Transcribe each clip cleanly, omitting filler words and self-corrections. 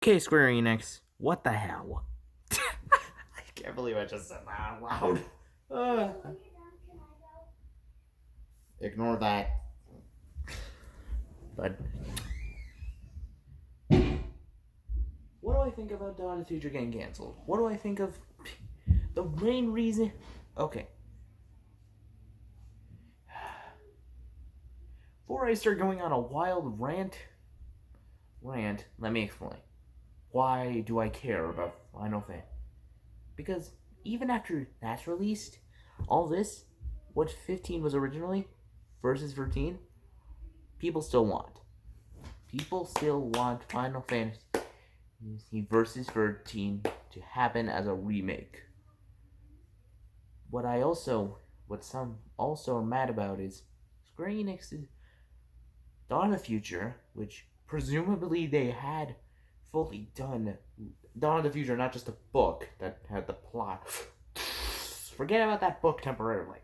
Okay, Square Enix, what the hell? I can't believe I just said that out loud. Uh, Ignore that. But what do I think about Dawn of the Future getting canceled? What do I think of the main reason? Okay. Before I start going on a wild rant, let me explain. Why do I care about Final Fantasy? Because even after that's released, all this, what 15 was originally versus 13, people still want. People still want Final Fantasy versus 13 to happen as a remake. What some also are mad about is Square Enix's Dawn of the Future, which presumably they had fully done. Dawn of the Future, not just a book that had the plot. Forget about that book temporarily.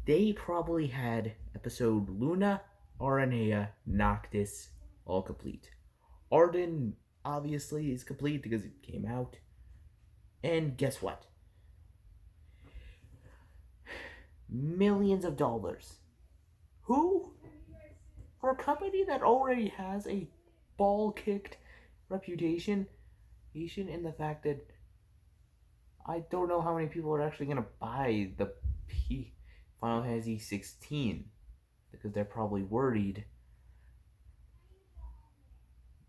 They probably had episode Luna, Aranea, Noctis all complete. Arden obviously is complete because it came out. And guess what? Millions of dollars. Who? For a company that already has a ball kicked reputation in the fact that I don't know how many people are actually gonna buy the Final Fantasy 16 because they're probably worried.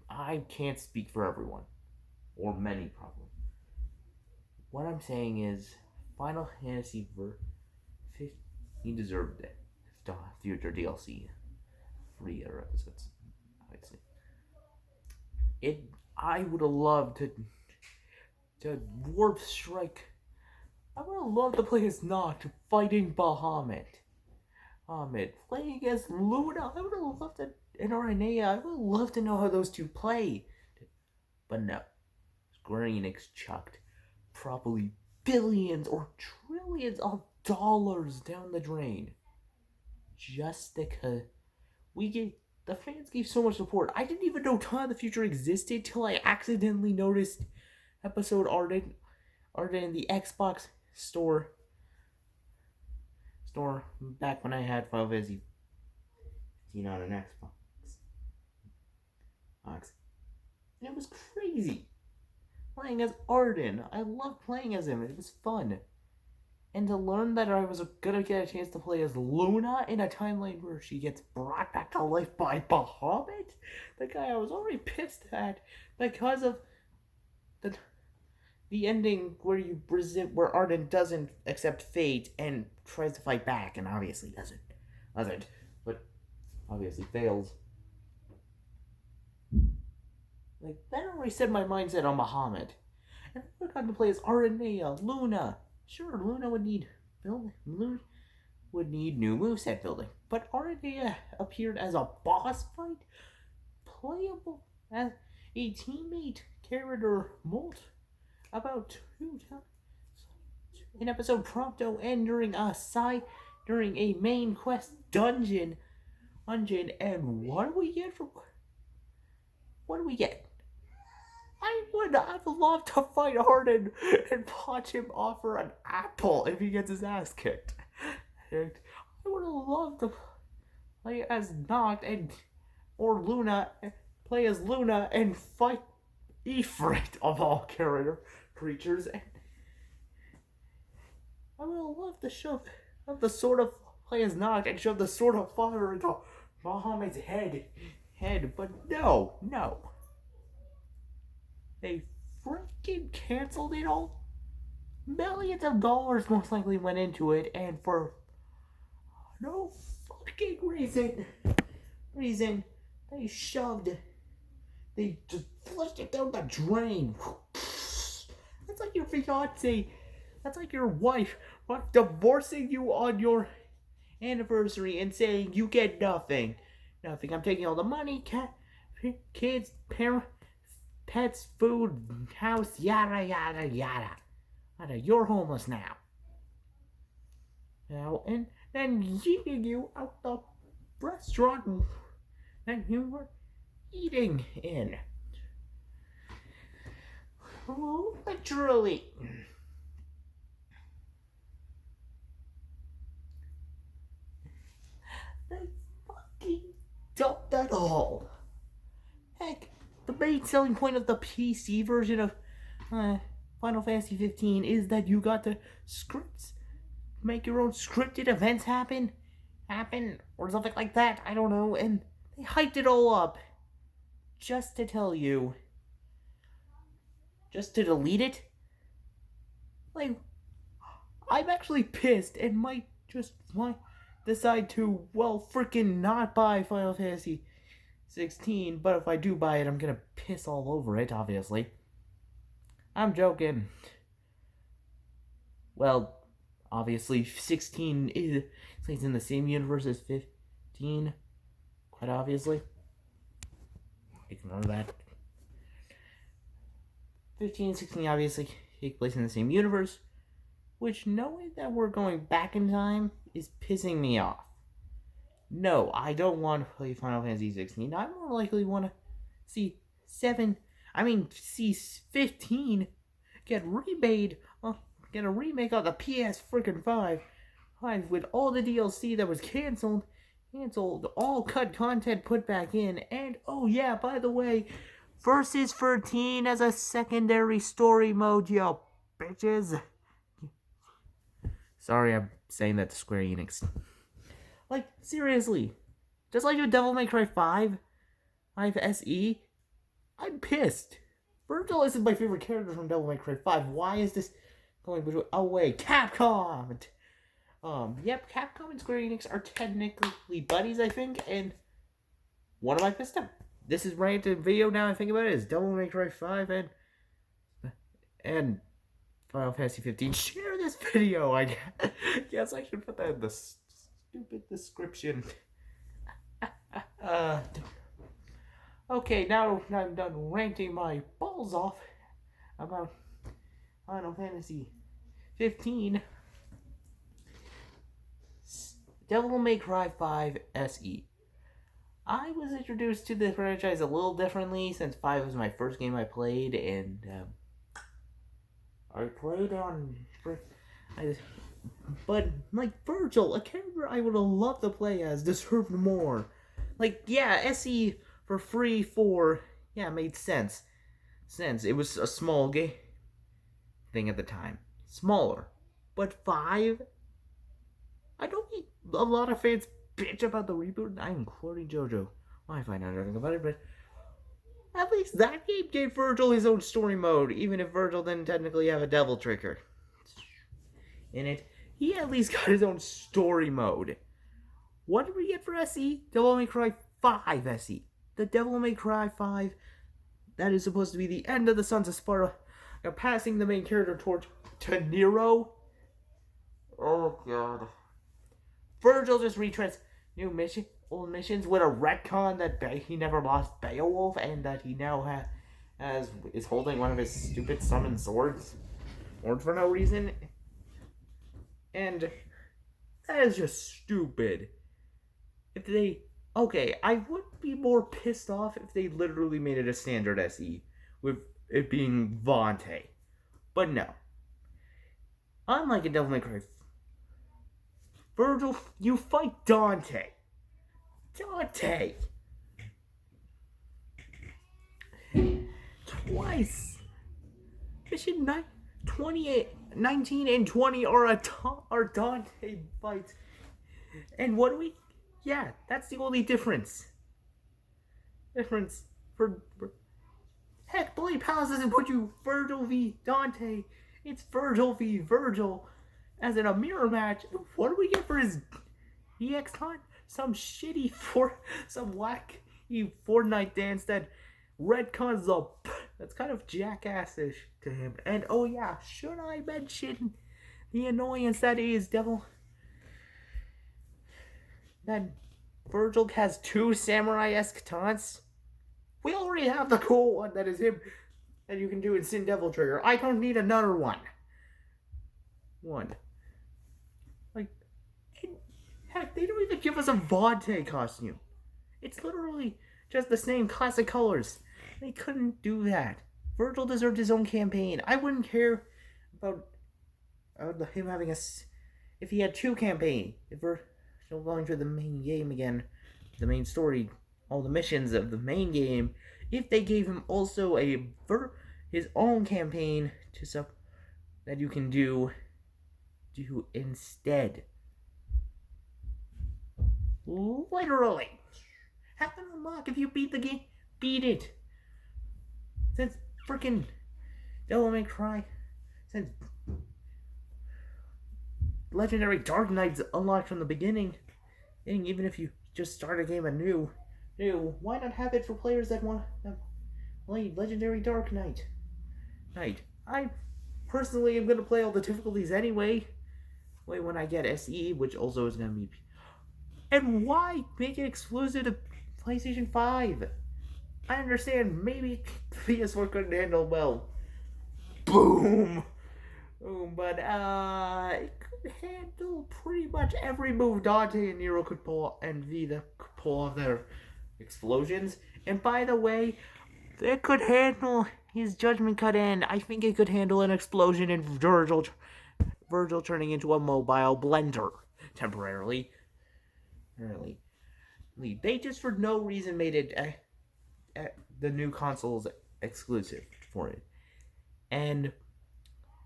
I can't speak for everyone, or many probably. What I'm saying is, Final Fantasy 15 deserved it. Future DLC, free episodes, obviously. I would have loved to warp strike. I would have loved to play as Noct fighting Bahamut. Playing as Luna. I would have loved it. And Aranea. I would have loved to know how those two play. But no. Square Enix chucked probably billions or trillions of dollars down the drain. Just because the fans gave so much support. I didn't even know Dawn of the Future existed till I accidentally noticed episode Arden in the Xbox store back when I had Final Fantasy 15 on an Xbox. And it was crazy. Playing as Arden. I loved playing as him. It was fun. And to learn that I was gonna get a chance to play as Luna in a timeline where she gets brought back to life by Bahamut, the guy I was already pissed at because of the ending where Arden doesn't accept fate and tries to fight back and obviously doesn't, but obviously fails. Like that already set my mindset on Bahamut, and I got to play as Aranea, Luna. Sure, Luna would need new moveset building, but Aranea appeared as a boss fight, playable as a teammate character molt about 2 times in episode Prompto and during a main quest dungeon, and what do we get? I would have loved to fight Arden and watch him offer an apple if he gets his ass kicked. And I would have loved to play as Noct play as Luna and fight Ifrit of all creatures. And I would have loved to have the sword of play as Noct and shove the sword of fire into Bahamut's head, but no. They freaking canceled it all. Millions of dollars most likely went into it, and for no fucking reason, they just flushed it down the drain. That's like your fiance, that's like your wife divorcing you on your anniversary and saying you get nothing. I'm taking all the money, kids, parents, pets, food, house, yada yada yada. You're homeless now. And then yeeting you out the restaurant, and eating in. Literally. They fucking dumped that all. Heck, the main selling point of the PC version of Final Fantasy 15 is that you got the scripts, make your own scripted events happen, or something like that. I don't know, and they hyped it all up just to tell you, just to delete it. Like, I'm actually pissed and might just decide to, well, freaking not buy Final Fantasy 16, but if I do buy it, I'm gonna piss all over it, obviously. I'm joking. Well, obviously, 16 is in the same universe as 15, quite obviously. Ignore that. 15 and 16 obviously take place in the same universe, which, knowing that we're going back in time, is pissing me off. No, I don't want to play Final Fantasy 16. I more likely want to see 15 get remade, get a remake on the PS freaking 5 with all the DLC that was canceled, all cut content put back in, and oh yeah, by the way, Versus 13 as a secondary story mode, yo bitches. Sorry, I'm saying that to Square Enix. Like, seriously. Just like with Devil May Cry 5 SE, I'm pissed. Virgil isn't my favorite character from Devil May Cry 5. Why is this going between... Oh, wait, Capcom! Yep, Capcom and Square Enix are technically buddies, I think, and what am I pissed at? This is rant and video now I think about it, is Devil May Cry 5 and Final Fantasy 15. Share this video, I guess I should put that in the stupid description. Okay, now I'm done ranting my balls off about Final Fantasy 15. Devil May Cry 5 SE. I was introduced to the franchise a little differently since 5 was my first game I played, and I played on... But, like, Virgil, a character I would have loved to play as, deserved more. Like, yeah, SE for free made sense. It was a small game thing at the time. Smaller. But 5? I don't think a lot of fans bitch about the reboot. I'm quoting JoJo. Well, I find out nothing about it, but at least that game gave Virgil his own story mode, even if Virgil didn't technically have a devil trigger in it. He at least got his own story mode. What did we get for SE? Devil May Cry 5 SE. The Devil May Cry 5 that is supposed to be the end of the Sons of Sparta, passing the main character torch to Nero. Oh god. Virgil just retreads old missions with a retcon that he never lost Beowulf, and that he now is holding one of his stupid summoned swords for no reason. And that is just stupid. I would be more pissed off if they literally made it a standard SE, with it being Vante. But no. Unlike in Devil May Cry, Virgil, you fight Dante. Twice. Mission 28, 19, and 20 are Dante fights. And what do we... Yeah, that's the only difference. Heck, Blade Palace doesn't put you Virgil v Dante. It's Virgil v Virgil. As in a mirror match. What do we get for his EX time? Some wacky Fortnite dance that retcons up. That's kind of jackassish to him. And oh yeah, should I mention the annoyance that is that Virgil has 2 samurai-esque taunts? We already have the cool one that is him that you can do in Sin Devil Trigger. I don't need another one. Like, heck, they don't even give us a Vante costume. It's literally just the same classic colors. They couldn't do that. Virgil deserved his own campaign. I wouldn't care about him having if he had two campaigns. If we're still going through the main game again, the main story, all the missions of the main game, if they gave him also his own campaign that you can do instead. Literally. Have an unlock if you beat the game. Beat it. Since freaking Devil May Cry, since Legendary Dark Knight's unlocked from the beginning, and even if you just start a game anew, why not have it for players that want to play Legendary Dark Knight? I personally am going to play all the difficulties anyway. When I get SE, which also is going to be... And why make it exclusive to PlayStation 5? I understand maybe PS4 couldn't handle well. Boom! But it could handle pretty much every move Dante and Nero could pull, and Vita could pull off their explosions. And by the way, it could handle his Judgment Cut end. I think it could handle an explosion in Virgil turning into a mobile blender temporarily. They just for no reason made it the new consoles exclusive for it. And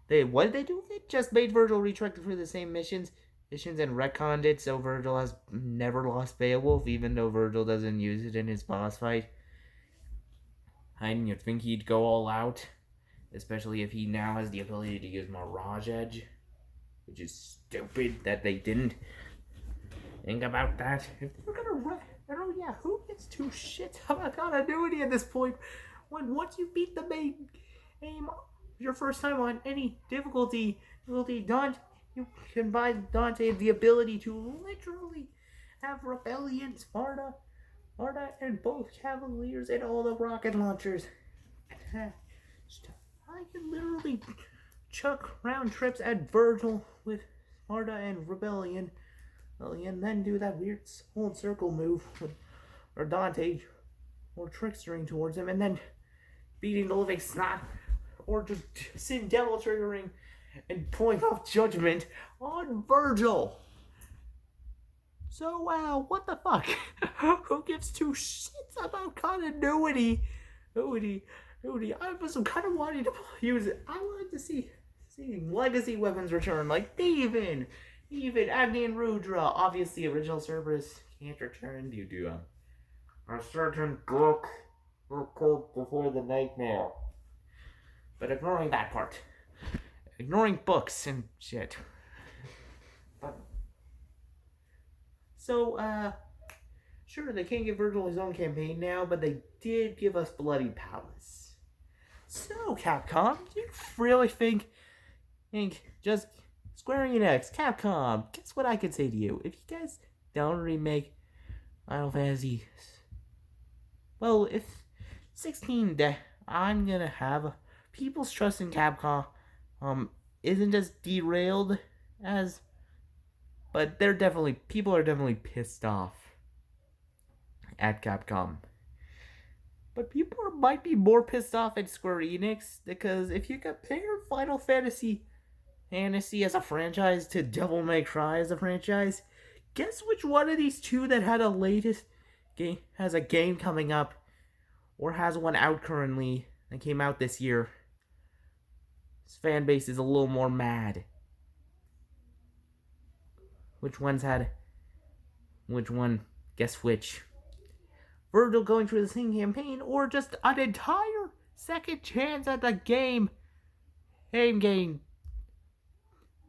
what did they do with it? Just made Virgil retract through the same missions and retconned it so Virgil has never lost Beowulf, even though Virgil doesn't use it in his boss fight. And you'd think he'd go all out, especially if he now has the ability to use Mirage Edge, which is stupid that they didn't think about that. If they were gonna who gets two shits about continuity at this point? Once you beat the main game your first time on any difficulty, Dante, you can buy Dante the ability to literally have Rebellion, Sparta, and both Cavaliers and all the rocket launchers. I can literally chuck round trips at Virgil with Sparta and Rebellion, and then do that weird whole circle move or Dante or trickstering towards him, and then beating the living snot, or just Sin Devil triggering and pulling off Judgment on Virgil. So, what the fuck? Who gives two shits about continuity? I was kind of wanting to use it. I wanted to see legacy weapons return, like even Agni and Rudra. Obviously, original Cerberus can't return due to a certain book called Before the Nightmare. But ignoring that part. Ignoring books and shit. So, sure, they can't give Virgil his own campaign now, but they did give us Bloody Palace. So, Capcom, do you really think just Square Enix, Capcom, guess what I could say to you? If you guys don't remake Final Fantasy, well, if 16, I'm gonna have people's trust in Capcom isn't as derailed as, but people are definitely pissed off at Capcom. But people might be more pissed off at Square Enix, because if you compare Final Fantasy as a franchise to Devil May Cry as a franchise, guess which one of these two that had a latest game has a game coming up, or has one out currently that came out this year? His fan base is a little more mad. Which one? Guess which? Virgil going through the same campaign, or just an entire second chance at the game? Game.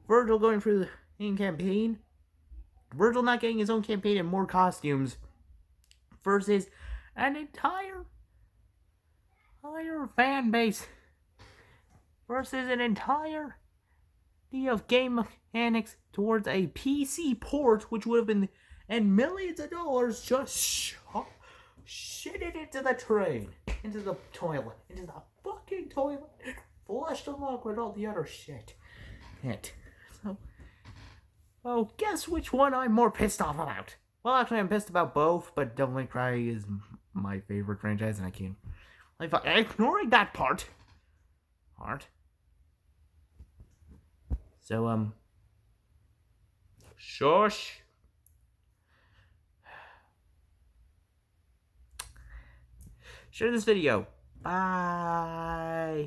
Virgil going through the same campaign. Virgil not getting his own campaign and more costumes. Versus an entire fan base. Versus an entire of game mechanics towards a PC port, which would have been, and millions of dollars just shitted into the train, into the toilet, into the fucking toilet, flushed along with all the other shit. Guess which one I'm more pissed off about? Well, actually, I'm pissed about both, but Devil May Cry is my favorite franchise, and I can't. Ignoring that part. So, shush. Share this video. Bye.